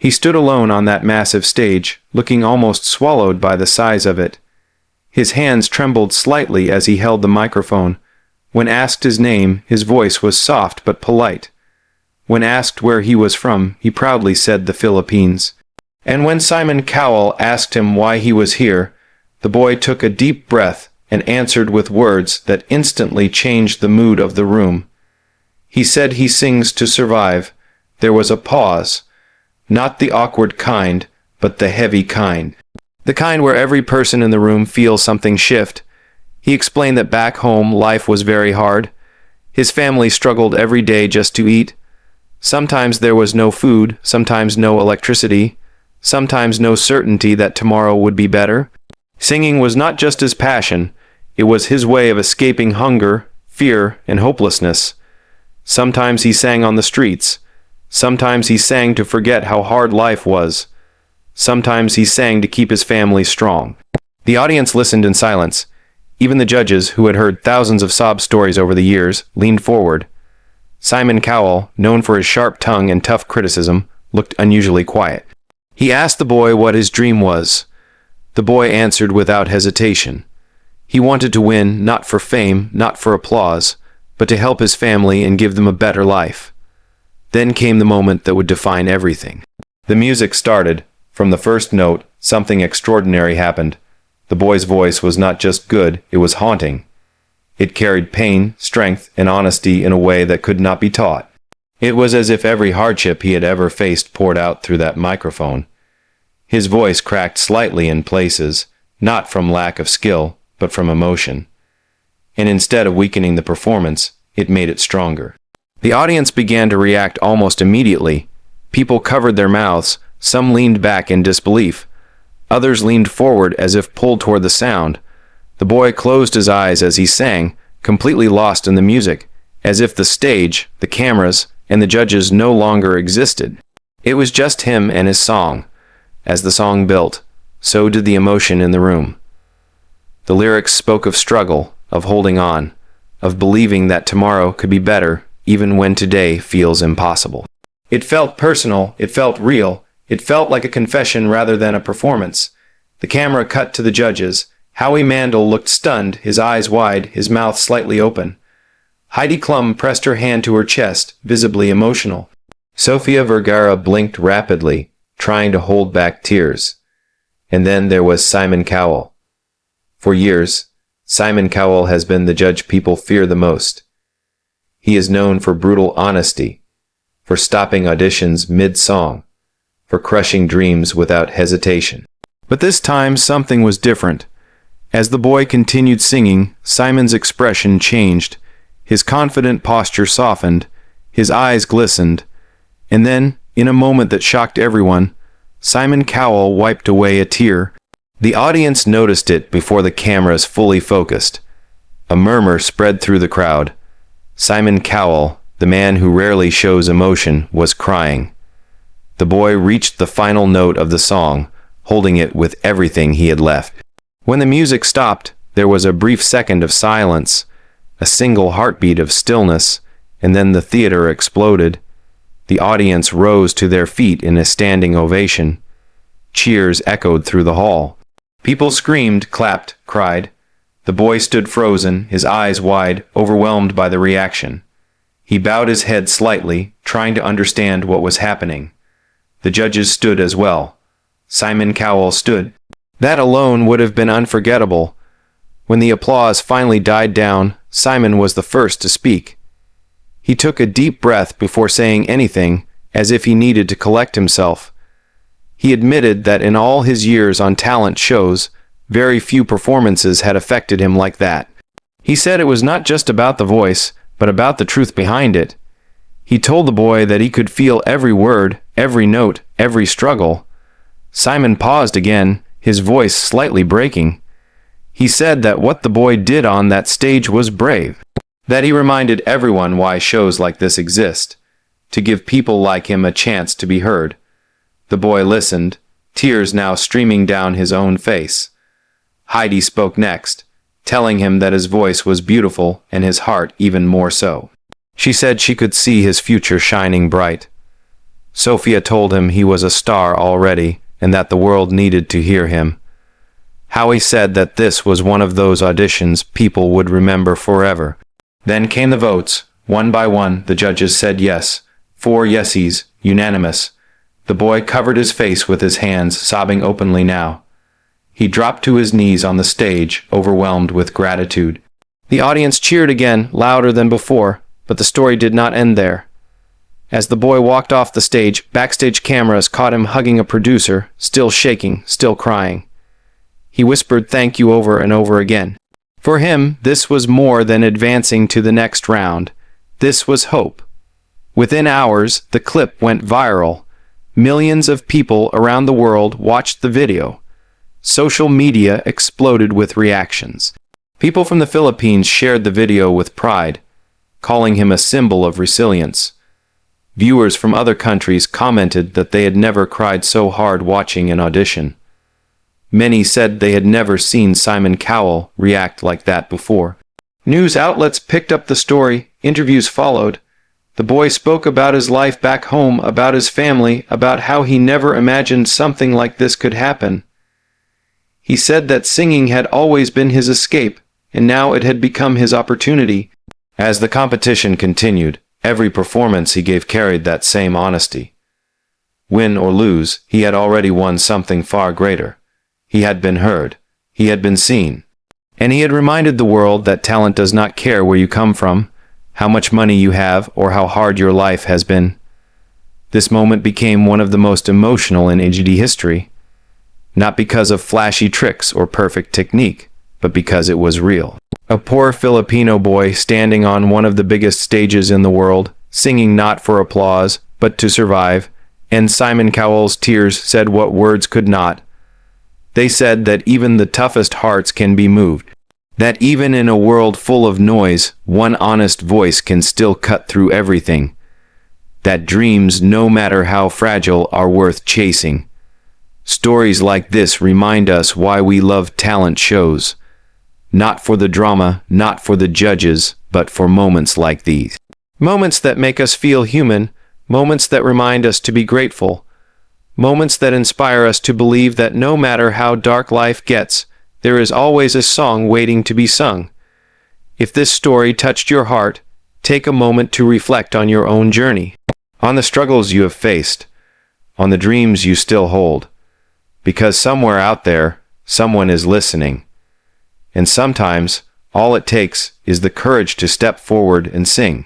He stood alone on that massive stage, looking almost swallowed by the size of it. His hands trembled slightly as he held the microphone. When asked his name, his voice was soft but polite. When asked where he was from, he proudly said the Philippines. And when Simon Cowell asked him why he was here, the boy took a deep breath and answered with words that instantly changed the mood of the room. He said he sings to survive. There was a pause. Not the awkward kind, but the heavy kind. The kind where every person in the room feels something shift. He explained that back home life was very hard. His family struggled every day just to eat. Sometimes there was no food, sometimes no electricity, sometimes no certainty that tomorrow would be better. Singing was not just his passion, it was his way of escaping hunger, fear, and hopelessness. Sometimes he sang on the streets. Sometimes he sang to forget how hard life was. Sometimes he sang to keep his family strong. The audience listened in silence. Even the judges, who had heard thousands of sob stories over the years, leaned forward. Simon Cowell, known for his sharp tongue and tough criticism, looked unusually quiet. He asked the boy what his dream was. The boy answered without hesitation. He wanted to win, not for fame, not for applause, but to help his family and give them a better life. Then came the moment that would define everything. The music started. From the first note, something extraordinary happened. The boy's voice was not just good, it was haunting. It carried pain, strength, and honesty in a way that could not be taught. It was as if every hardship he had ever faced poured out through that microphone. His voice cracked slightly in places, not from lack of skill, but from emotion. And instead of weakening the performance, it made it stronger. The audience began to react almost immediately. People covered their mouths, some leaned back in disbelief. Others leaned forward as if pulled toward the sound. The boy closed his eyes as he sang, completely lost in the music, as if the stage, the cameras, and the judges no longer existed. It was just him and his song. As the song built, so did the emotion in the room. The lyrics spoke of struggle, of holding on, of believing that tomorrow could be better even when today feels impossible. It felt personal, it felt real, it felt like a confession rather than a performance. The camera cut to the judges. Howie Mandel looked stunned, his eyes wide, his mouth slightly open. Heidi Klum pressed her hand to her chest, visibly emotional. Sofia Vergara blinked rapidly, trying to hold back tears. And then there was Simon Cowell. For years, Simon Cowell has been the judge people fear the most. He is known for brutal honesty, for stopping auditions mid-song, for crushing dreams without hesitation. But this time something was different. As the boy continued singing, Simon's expression changed. His confident posture softened, his eyes glistened, and then, in a moment that shocked everyone, Simon Cowell wiped away a tear. The audience noticed it before the cameras fully focused. A murmur spread through the crowd. Simon Cowell, the man who rarely shows emotion, was crying. The boy reached the final note of the song, holding it with everything he had left. When the music stopped, there was a brief second of silence, a single heartbeat of stillness, and then the theater exploded. The audience rose to their feet in a standing ovation. Cheers echoed through the hall. People screamed, clapped, cried. The boy stood frozen, his eyes wide, overwhelmed by the reaction. He bowed his head slightly, trying to understand what was happening. The judges stood as well. Simon Cowell stood. That alone would have been unforgettable. When the applause finally died down, Simon was the first to speak. He took a deep breath before saying anything, as if he needed to collect himself. He admitted that in all his years on talent shows, very few performances had affected him like that. He said it was not just about the voice, but about the truth behind it. He told the boy that he could feel every word, every note, every struggle. Simon paused again, his voice slightly breaking. He said that what the boy did on that stage was brave. That he reminded everyone why shows like this exist, to give people like him a chance to be heard. The boy listened, tears now streaming down his own face. Heidi spoke next, telling him that his voice was beautiful and his heart even more so. She said she could see his future shining bright. Sophia told him he was a star already and that the world needed to hear him. Howie said that this was one of those auditions people would remember forever. Then came the votes. One by one, the judges said yes. 4 yesies, unanimous. The boy covered his face with his hands, sobbing openly now. He dropped to his knees on the stage, overwhelmed with gratitude. The audience cheered again, louder than before, but the story did not end there. As the boy walked off the stage, backstage cameras caught him hugging a producer, still shaking, still crying. He whispered thank you over and over again. For him, this was more than advancing to the next round. This was hope. Within hours, the clip went viral. Millions of people around the world watched the video. Social media exploded with reactions. People from the Philippines shared the video with pride, calling him a symbol of resilience. Viewers from other countries commented that they had never cried so hard watching an audition. Many said they had never seen Simon Cowell react like that before. News outlets picked up the story, interviews followed. The boy spoke about his life back home, about his family, about how he never imagined something like this could happen. He said that singing had always been his escape, and now it had become his opportunity. As the competition continued, every performance he gave carried that same honesty. Win or lose, he had already won something far greater. He had been heard. He had been seen. And he had reminded the world that talent does not care where you come from, how much money you have, or how hard your life has been. This moment became one of the most emotional in AGT history, not because of flashy tricks or perfect technique, but because it was real. A poor Filipino boy standing on one of the biggest stages in the world, singing not for applause, but to survive, and Simon Cowell's tears said what words could not. They said that even the toughest hearts can be moved. That even in a world full of noise, one honest voice can still cut through everything. That dreams, no matter how fragile, are worth chasing. Stories like this remind us why we love talent shows. Not for the drama, not for the judges, but for moments like these. Moments that make us feel human, moments that remind us to be grateful, moments that inspire us to believe that no matter how dark life gets, there is always a song waiting to be sung. If this story touched your heart, take a moment to reflect on your own journey, on the struggles you have faced, on the dreams you still hold. Because somewhere out there, someone is listening. And sometimes, all it takes is the courage to step forward and sing.